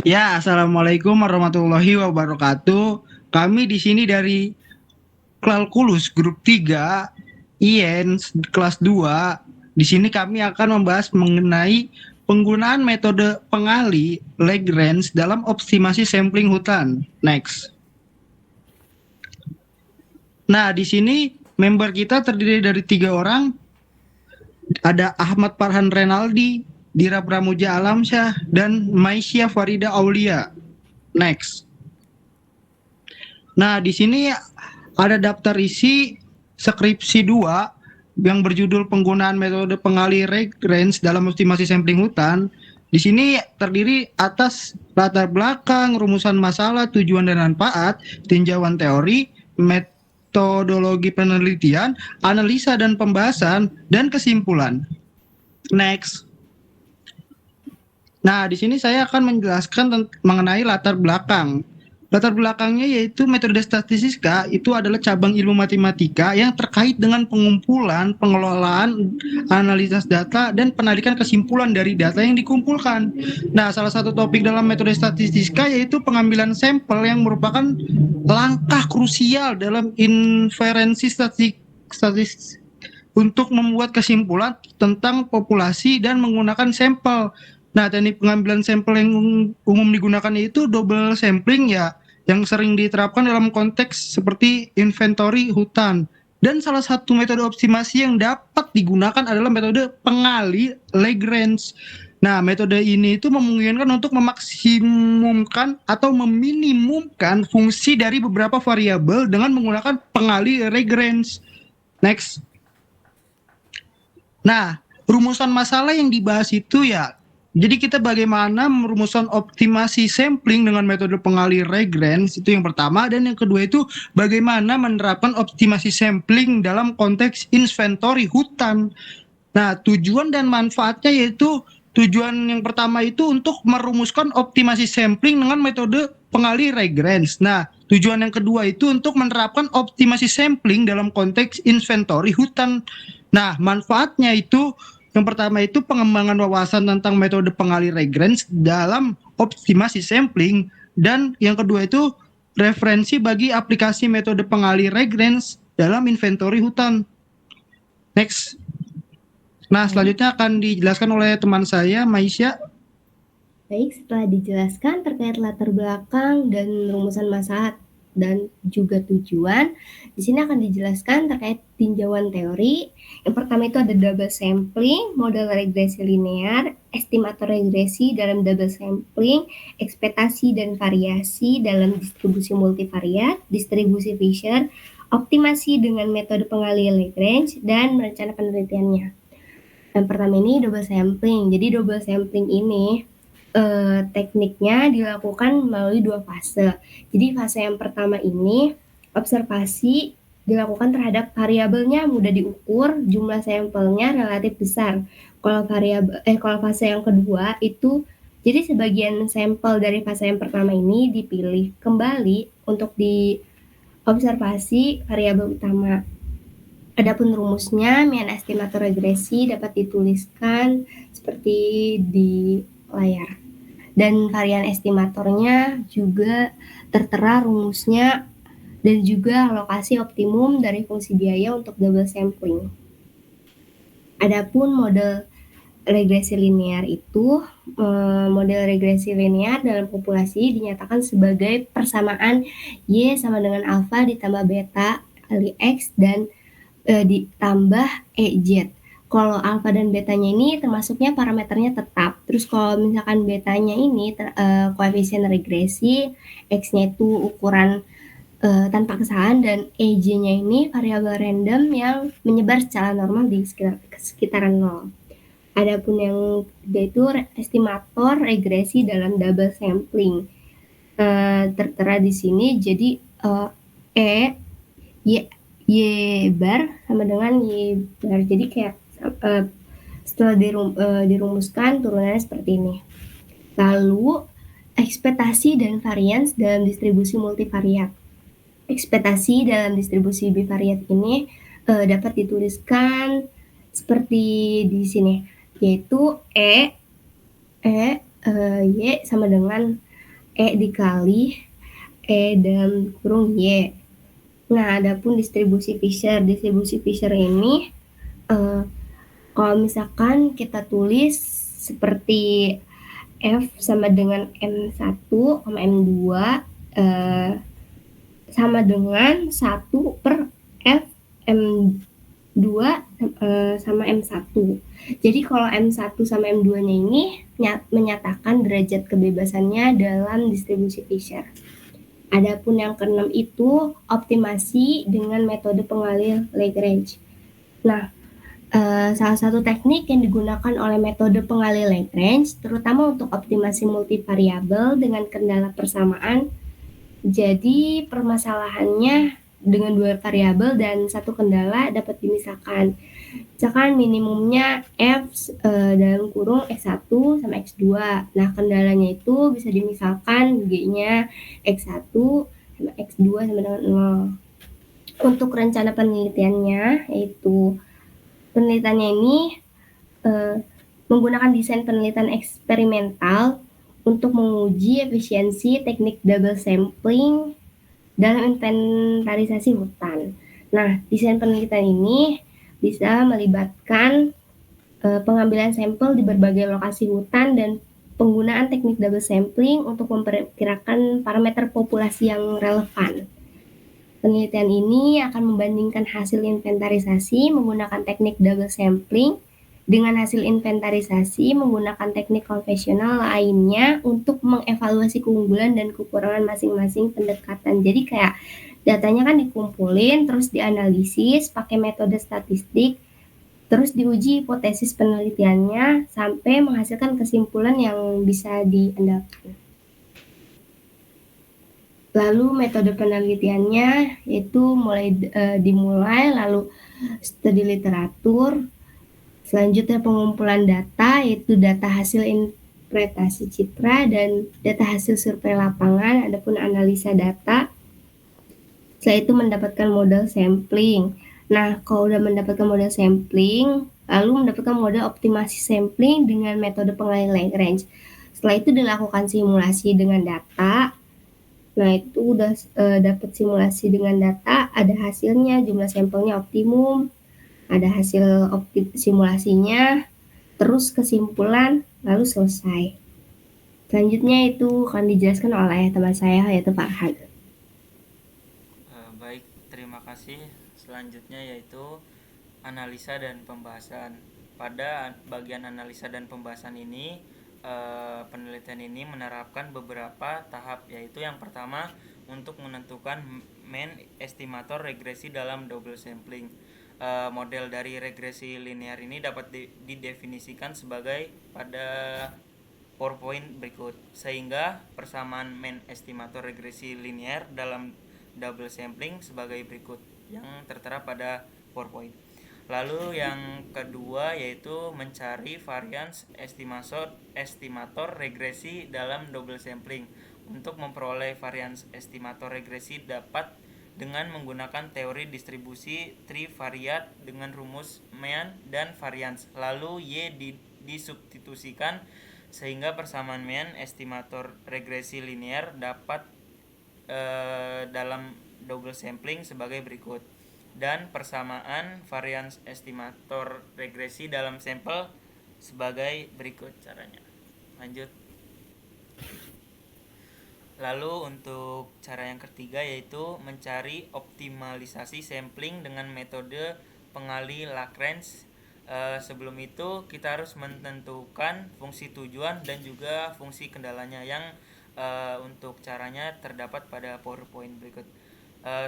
Ya, assalamualaikum warahmatullahi wabarakatuh. Kami di sini dari Kalkulus Grup 3, IENS kelas 2. Di sini kami akan membahas mengenai penggunaan metode pengali Lagrange dalam optimasi sampling hutan. Next. Nah, di sini member kita terdiri dari 3 orang. Ada Ahmad Farhan Renaldi, Dira Pramuja Alamsyah, dan Maisya Farida Aulia. Next. Nah, di sini ada daftar isi skripsi 2 yang berjudul penggunaan metode pengali Lagrange dalam optimasi sampling hutan. Di sini terdiri atas latar belakang, rumusan masalah, tujuan dan manfaat, tinjauan teori, metodologi penelitian, analisa dan pembahasan, dan kesimpulan. Next. Nah, di sini saya akan menjelaskan mengenai latar belakang. Latar belakangnya yaitu metode statistika itu adalah cabang ilmu matematika yang terkait dengan pengumpulan, pengelolaan, analisis data, dan penarikan kesimpulan dari data yang dikumpulkan. Nah, salah satu topik dalam metode statistika yaitu pengambilan sampel yang merupakan langkah krusial dalam inferensi statistik untuk membuat kesimpulan tentang populasi dan menggunakan sampel. Nah, teknik pengambilan sampel yang umum digunakan itu double sampling ya, yang sering diterapkan dalam konteks seperti inventory hutan. Dan salah satu metode optimasi yang dapat digunakan adalah metode pengali Lagrange. Nah, metode ini itu memungkinkan untuk memaksimumkan atau meminimumkan fungsi dari beberapa variabel dengan menggunakan pengali Lagrange. Next. Nah, rumusan masalah yang dibahas itu ya, jadi kita bagaimana merumuskan optimasi sampling dengan metode pengali Lagrange, itu yang pertama. Dan yang kedua itu bagaimana menerapkan optimasi sampling dalam konteks inventory hutan. Nah, tujuan dan manfaatnya yaitu tujuan yang pertama itu untuk merumuskan optimasi sampling dengan metode pengali Lagrange. Nah, tujuan yang kedua itu untuk menerapkan optimasi sampling dalam konteks inventory hutan. Nah, manfaatnya itu yang pertama itu pengembangan wawasan tentang metode pengali Lagrange dalam optimasi sampling, dan yang kedua itu referensi bagi aplikasi metode pengali Lagrange dalam inventory hutan. Next. Nah, Baik, selanjutnya akan dijelaskan oleh teman saya, Maisya. baik, setelah dijelaskan terkait latar belakang dan rumusan masalah dan juga tujuan, di sini akan dijelaskan terkait tinjauan teori. Yang pertama itu ada double sampling, model regresi linear, estimator regresi dalam double sampling, ekspektasi dan variasi dalam distribusi multivariat, distribusi Fisher, optimasi dengan metode pengali Lagrange, dan merencana penelitiannya. Yang pertama ini double sampling. Jadi double sampling ini tekniknya dilakukan melalui 2 fase. Jadi fase yang pertama ini observasi dilakukan terhadap variabelnya mudah diukur, jumlah sampelnya relatif besar. Kalau fase yang kedua itu jadi sebagian sampel dari fase yang pertama ini dipilih kembali untuk diobservasi variabel utama. Adapun rumusnya, mean estimator regresi dapat dituliskan seperti di layar. Dan varian estimatornya juga tertera rumusnya dan juga alokasi optimum dari fungsi biaya untuk double sampling. Adapun model regresi linear itu, model regresi linear dalam populasi dinyatakan sebagai persamaan Y sama dengan alfa ditambah beta kali X dan ditambah EZ. Kalau alfa dan betanya ini termasuknya parameternya tetap. Terus kalau misalkan betanya ini koefisien regresi, X-nya itu ukuran tanpa kesalahan, dan EJ-nya ini variabel random yang menyebar secara normal di sekitaran nol. Adapun yang ketiga itu estimator regresi dalam double sampling. Tertera di sini, jadi E, Y, Y bar sama dengan Y bar. Jadi kayak setelah dirumuskan turunannya seperti ini. Lalu ekspektasi dan varians dalam distribusi multivariat. Ekspektasi dalam distribusi bivariat ini dapat dituliskan seperti di sini, yaitu Y sama dengan E dikali E dalam kurung Y. Nah, adapun distribusi Fisher. Distribusi Fisher ini kalau misalkan kita tulis seperti F sama dengan M1, M2 sama dengan 1 per F M2 sama M1. Jadi kalau M1 sama M2-nya ini menyatakan derajat kebebasannya dalam distribusi Fisher. Adapun yang keenam itu optimasi dengan metode pengalih Lagrange. Nah, salah satu teknik yang digunakan oleh metode pengalih Lagrange, terutama untuk optimasi multivariabel dengan kendala persamaan. Jadi permasalahannya dengan dua variabel dan satu kendala dapat dimisahkan. Misalkan minimumnya F dalam kurung X1 sama X2. Nah, kendalanya itu bisa dimisalkan G-nya X1 sama X2 sama dengan 0. Untuk rencana penelitiannya, yaitu penelitiannya ini menggunakan desain penelitian eksperimental untuk menguji efisiensi teknik double sampling dalam inventarisasi hutan. Nah, desain penelitian ini bisa melibatkan pengambilan sampel di berbagai lokasi hutan dan penggunaan teknik double sampling untuk memperkirakan parameter populasi yang relevan. Penelitian ini akan membandingkan hasil inventarisasi menggunakan teknik double sampling dengan hasil inventarisasi menggunakan teknik konvensional lainnya untuk mengevaluasi keunggulan dan kekurangan masing-masing pendekatan. Jadi kayak datanya kan dikumpulin, terus dianalisis pakai metode statistik, terus diuji hipotesis penelitiannya sampai menghasilkan kesimpulan yang bisa diandalkan. Lalu metode penelitiannya itu dimulai lalu studi literatur, selanjutnya pengumpulan data yaitu data hasil interpretasi citra dan data hasil survei lapangan, adapun analisa data. Setelah itu mendapatkan model sampling. Nah, kalau udah mendapatkan model sampling, lalu mendapatkan model optimasi sampling dengan metode pengalih Lagrange. Setelah itu dilakukan simulasi dengan data. Nah, itu udah dapat simulasi dengan data, ada hasilnya, jumlah sampelnya optimum, ada hasil simulasinya, terus kesimpulan, lalu selesai. Selanjutnya itu akan dijelaskan oleh teman saya yaitu Farhan. Baik, terima kasih. Selanjutnya yaitu analisa dan pembahasan. Pada bagian analisa dan pembahasan ini, penelitian ini menerapkan beberapa tahap, yaitu yang pertama untuk menentukan mean estimator regresi dalam double sampling. Model dari regresi linear ini dapat didefinisikan sebagai pada PowerPoint berikut, sehingga persamaan mean estimator regresi linear dalam double sampling sebagai berikut yang tertera pada PowerPoint. Lalu yang kedua yaitu mencari variance estimator regresi dalam double sampling. Untuk memperoleh variance estimator regresi dapat dengan menggunakan teori distribusi trivariat dengan rumus mean dan variance. Lalu Y disubstitusikan sehingga persamaan mean estimator regresi linear dapat dalam double sampling sebagai berikut, dan persamaan variance estimator regresi dalam sampel sebagai berikut caranya. Lanjut. Lalu untuk cara yang ketiga yaitu mencari optimalisasi sampling dengan metode pengalih Lagrange. Sebelum itu kita harus menentukan fungsi tujuan dan juga fungsi kendalanya yang untuk caranya terdapat pada PowerPoint berikut.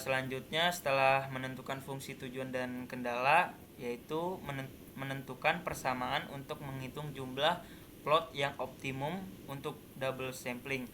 Selanjutnya setelah menentukan fungsi tujuan dan kendala, yaitu menentukan persamaan untuk menghitung jumlah plot yang optimum untuk double sampling.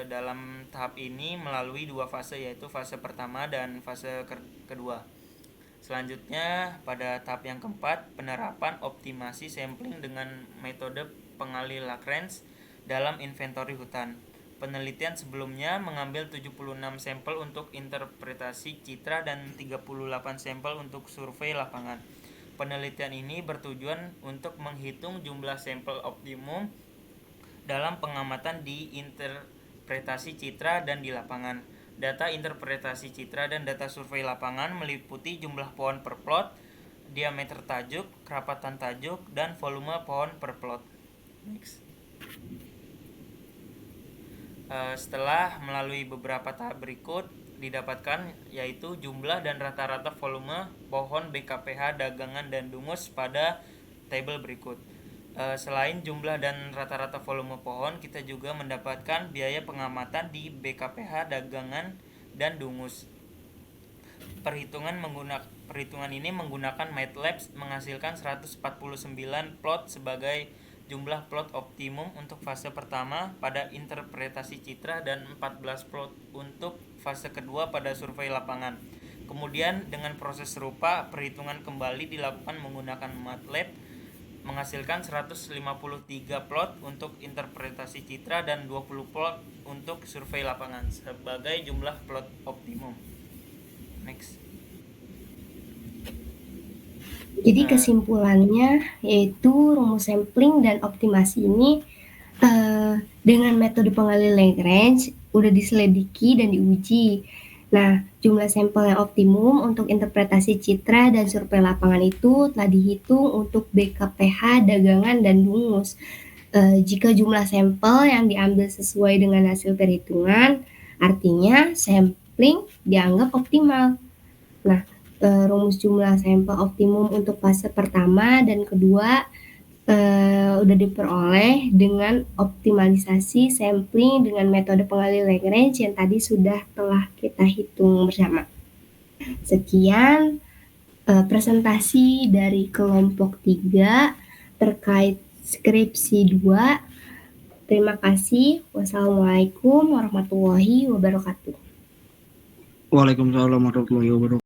Dalam tahap ini melalui dua fase, yaitu fase pertama dan fase kedua. Selanjutnya pada tahap yang keempat, penerapan optimasi sampling dengan metode pengalih Lagrange dalam inventory hutan. Penelitian sebelumnya mengambil 76 sampel untuk interpretasi citra dan 38 sampel untuk survei lapangan. Penelitian ini bertujuan untuk menghitung jumlah sampel optimum dalam pengamatan di interpretasi citra dan di lapangan. Data interpretasi citra dan data survei lapangan meliputi jumlah pohon per plot, diameter tajuk, kerapatan tajuk, dan volume pohon per plot. Next. Setelah melalui beberapa tahap berikut didapatkan yaitu jumlah dan rata-rata volume pohon BKPH dagangan dan dungus pada tabel berikut. Selain jumlah dan rata-rata volume pohon, kita juga mendapatkan biaya pengamatan di BKPH dagangan dan dungus. Perhitungan ini menggunakan MATLAB menghasilkan 149 plot sebagai jumlah plot optimum untuk fase pertama pada interpretasi citra dan 14 plot untuk fase kedua pada survei lapangan. Kemudian dengan proses serupa, perhitungan kembali dilakukan menggunakan MATLAB menghasilkan 153 plot untuk interpretasi citra dan 20 plot untuk survei lapangan sebagai jumlah plot optimum. Next. Jadi kesimpulannya yaitu rumus sampling dan optimasi ini dengan metode pengalih Lagrange udah diselidiki dan diuji. Nah, jumlah sampel yang optimum untuk interpretasi citra dan survei lapangan itu telah dihitung untuk BKPH dagangan dan dungus. Jika jumlah sampel yang diambil sesuai dengan hasil perhitungan, artinya sampling dianggap optimal. Nah, rumus jumlah sampel optimum untuk fase pertama dan kedua udah diperoleh dengan optimalisasi sampling dengan metode pengalih Lagrange yang tadi telah kita hitung bersama. Sekian presentasi dari kelompok 3 terkait skripsi 2. Terima kasih. Wassalamualaikum warahmatullahi wabarakatuh. Waalaikumsalam warahmatullahi wabarakatuh.